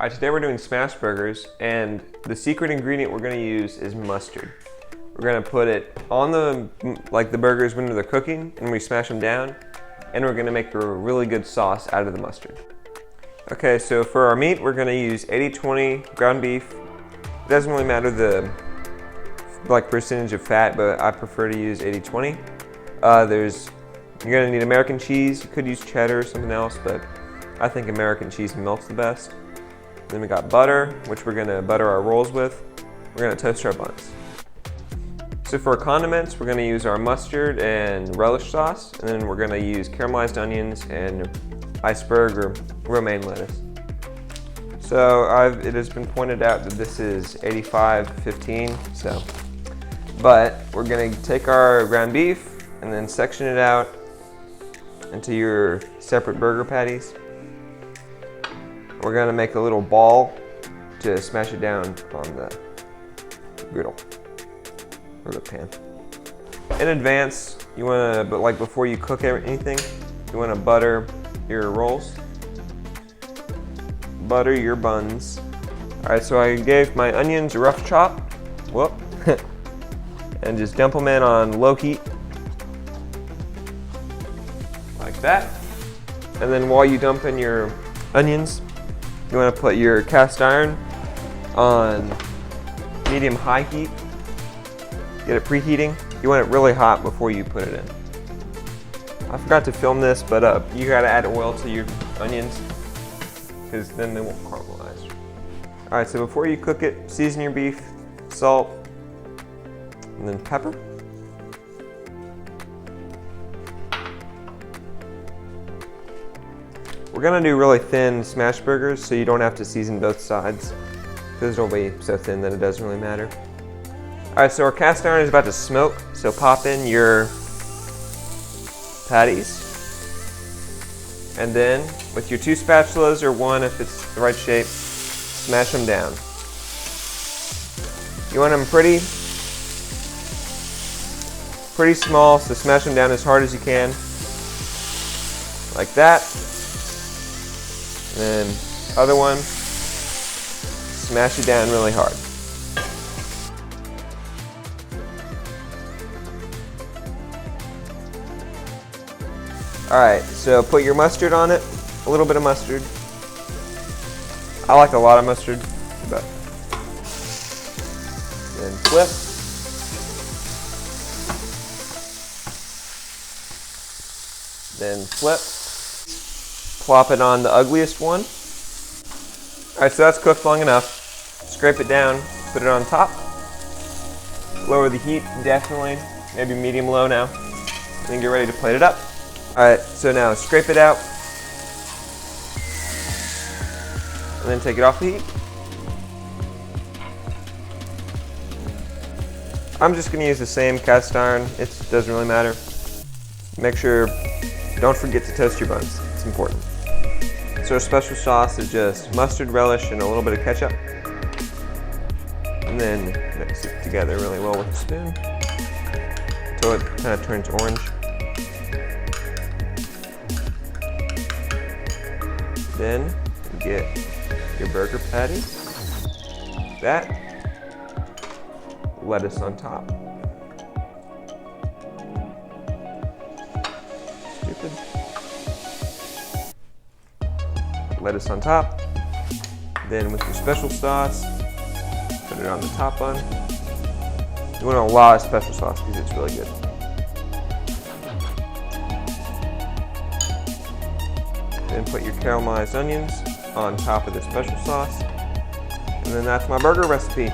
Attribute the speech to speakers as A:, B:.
A: Alright, today we're doing smash burgers, and the secret ingredient we're going to use is mustard. We're going to put it on the burgers when they're cooking, and we smash them down, and we're going to make a really good sauce out of the mustard. Okay, so for our meat, we're going to use 80-20 ground beef. It doesn't really matter the percentage of fat, but I prefer to use 80-20. You're going to need American cheese. You could use cheddar or something else, but I think American cheese melts the best. Then we got butter, which we're gonna butter our rolls with. We're gonna toast our buns. So for our condiments, we're gonna use our mustard and relish sauce, and then we're gonna use caramelized onions and iceberg or romaine lettuce. So it has been pointed out that this is 85-15, but we're gonna take our ground beef and then section it out into your separate burger patties. We're gonna make a little ball to smash it down on the griddle or the pan. In advance, you wanna, before you cook anything, you wanna butter your rolls, butter your buns. All right, so I gave my onions a rough chop, and just dump them in on low heat, like that. And then while you dump in your onions, you want to put your cast iron on medium-high heat. Get it preheating. You want it really hot before you put it in. I forgot to film this, but you got to add oil to your onions because then they won't caramelize. All right, so before you cook it, season your beef, salt, and then pepper. We're gonna do really thin smash burgers, so you don't have to season both sides, because it'll be so thin that it doesn't really matter. All right, so our cast iron is about to smoke, so pop in your patties, and then with your 2 spatulas, or 1 if it's the right shape, smash them down. You want them pretty small, so smash them down as hard as you can, like that. And then other one, smash it down really hard. All right, so put your mustard on it, a little bit of mustard. I like a lot of mustard, but then flip. Then flip. Plop it on the ugliest one. All right, so that's cooked long enough. Scrape it down, put it on top. Lower the heat, definitely, maybe medium-low now. And then get ready to plate it up. All right, so now scrape it out. And then take it off the heat. I'm just gonna use the same cast iron. It doesn't really matter. Make sure, don't forget to toast your buns. It's important. So our special sauce is just mustard, relish, and a little bit of ketchup. And then mix it together really well with a spoon until it kind of turns orange. Then you get your burger patty, that, lettuce on top. Stupid. Lettuce on top. Then with your special sauce, put it on the top bun. You want a lot of special sauce because it's really good. Then put your caramelized onions on top of the special sauce. And then that's my burger recipe.